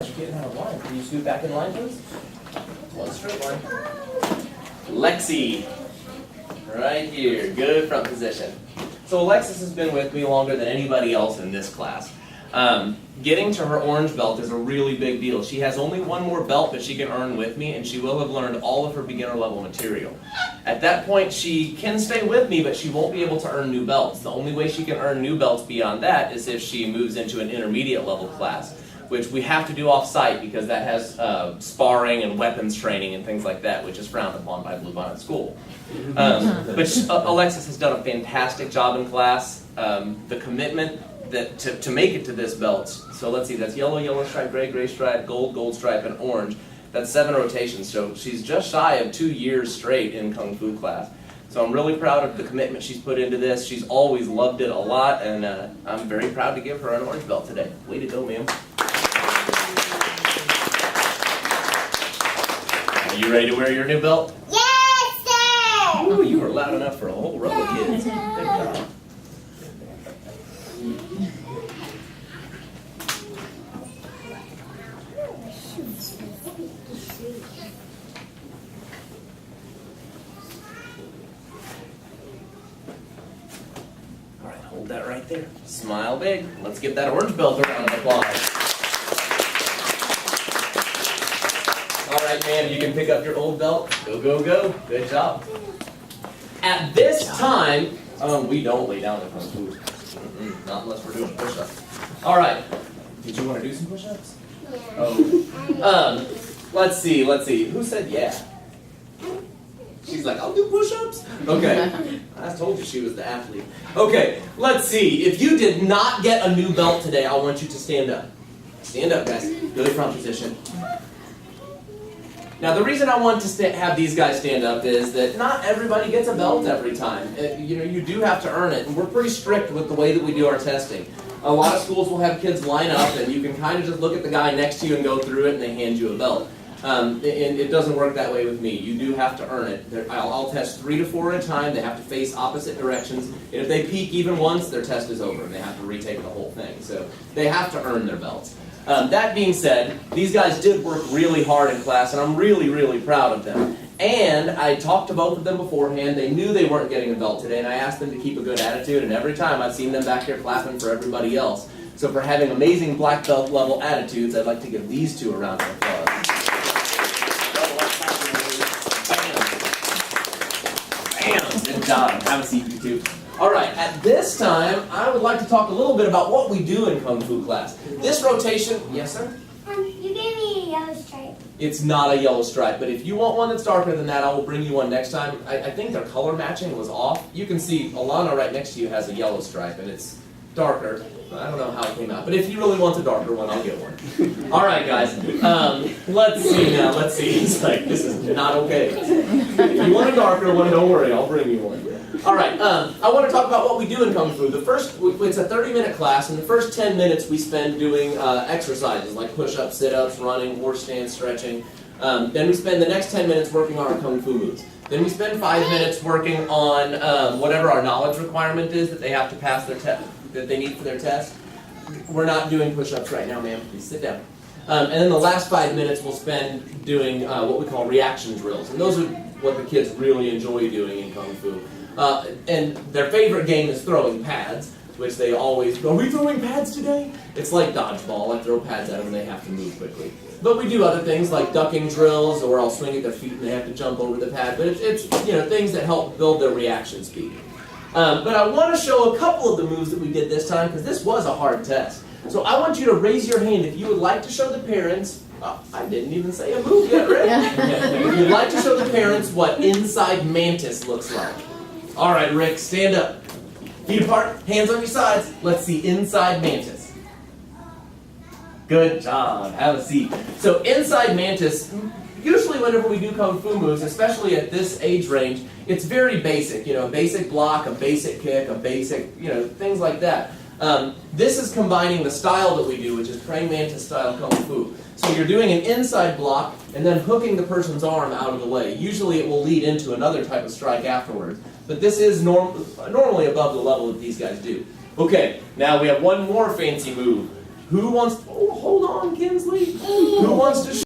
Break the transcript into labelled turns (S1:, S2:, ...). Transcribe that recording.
S1: You're getting out of line. Can you scoot back in line, please? One straight line. Lexi. Right here. Good front position. So Alexis has been with me longer than anybody else in this class. Getting to her orange belt is a really big deal. She has only one more belt that she can earn with me, and she will have learned all of her beginner level material. At that point, she can stay with me, but she won't be able to earn new belts. The only way she can earn new belts beyond that is if she moves into an intermediate level class, which we have to do off-site because that has sparring and weapons training and things like that, which is frowned upon by Bluebonnet School. But Alexis has done a fantastic job in class. The commitment that to make it to this belt, so let's see, that's yellow, yellow stripe, gray, gray stripe, gold, gold stripe, and orange. That's 7 rotations, so she's just shy of 2 years straight in Kung Fu class. So I'm really proud of the commitment she's put into this. She's always loved it a lot, and I'm very proud to give her an orange belt today. Way to go, ma'am. Are you ready to wear your new belt?
S2: Yes, sir!
S1: Ooh, you were loud enough for a whole row of kids. Good job. All right, hold that right there. Smile big. Let's give that orange belt a round of applause. All right, ma'am, you can pick up your old belt. Go, go, go. Good job. At this time, we don't lay down in Kung Fu. Not unless we're doing push-ups. All right. Did you want to do some push-ups? Oh. Let's see. Who said yeah? She's like, I'll do push-ups? Okay. I told you she was the athlete. Okay, let's see. If you did not get a new belt today, I want you to stand up. Stand up, guys. Good front position. Now, the reason I want to have these guys stand up is that not everybody gets a belt every time. You do have to earn it, and we're pretty strict with the way that we do our testing. A lot of schools will have kids line up, and you can kind of just look at the guy next to you and go through it, and they hand you a belt. And it doesn't work that way with me. You do have to earn it. I'll test 3 to 4 at a time. They have to face opposite directions. And if they peek even once, their test is over, and they have to retake the whole thing. So they have to earn their belts. That being said, these guys did work really hard in class, and I'm really, really proud of them. And I talked to both of them beforehand. They knew they weren't getting a belt today, and I asked them to keep a good attitude, and every time I've seen them back here clapping for everybody else. So for having amazing black belt level attitudes, I'd like to give these two a round of applause. Bam! Good job. Have a seat, you two. All right, at this time, I would like to talk a little bit about what we do in Kung Fu class. This rotation, yes, sir?
S2: You gave me a yellow stripe.
S1: It's not a yellow stripe, but if you want one that's darker than that, I will bring you one next time. I think their color matching was off. You can see Alana right next to you has a yellow stripe, and it's darker. I don't know how it came out, but if you really want a darker one, I'll get one. All right, guys. Let's see now. Let's see. It's like, this is not okay. If you want a darker one, don't worry. I'll bring you one. All right. I want to talk about what we do in Kung Fu. It's a 30-minute class, and the first 10 minutes we spend doing exercises like push-ups, sit-ups, running, horse stance, stretching. Then we spend the next 10 minutes working on our Kung Fu moves. Then we spend 5 minutes working on whatever our knowledge requirement is that they have to pass their test, that they need for their test. We're not doing push-ups right now, ma'am. Please sit down. And then the last 5 minutes we'll spend doing what we call reaction drills. And those are what the kids really enjoy doing in Kung Fu. And their favorite game is throwing pads, which they always, are we throwing pads today? It's like dodgeball. I throw pads at them and they have to move quickly. But we do other things like ducking drills, or I'll swing at their feet and they have to jump over the pad. But it's things that help build their reaction speed. But I want to show a couple of the moves that we did this time, because this was a hard test. So I want you to raise your hand if you would like to show the parents, I didn't even say a move yet, right? If you'd like to show the parents what inside mantis looks like. All right, Rick, stand up. Feet apart, hands on your sides. Let's see inside mantis. Good job. Have a seat. So inside mantis, usually whenever we do Kung Fu moves, especially at this age range, it's very basic. A basic block, a basic kick, a basic, things like that. This is combining the style that we do, which is praying mantis style Kung Fu. So you're doing an inside block and then hooking the person's arm out of the way. Usually it will lead into another type of strike afterwards. But this is normally above the level that these guys do. Okay, now we have one more fancy move. Who wants? Oh, hold on, Kinsley. Who wants to?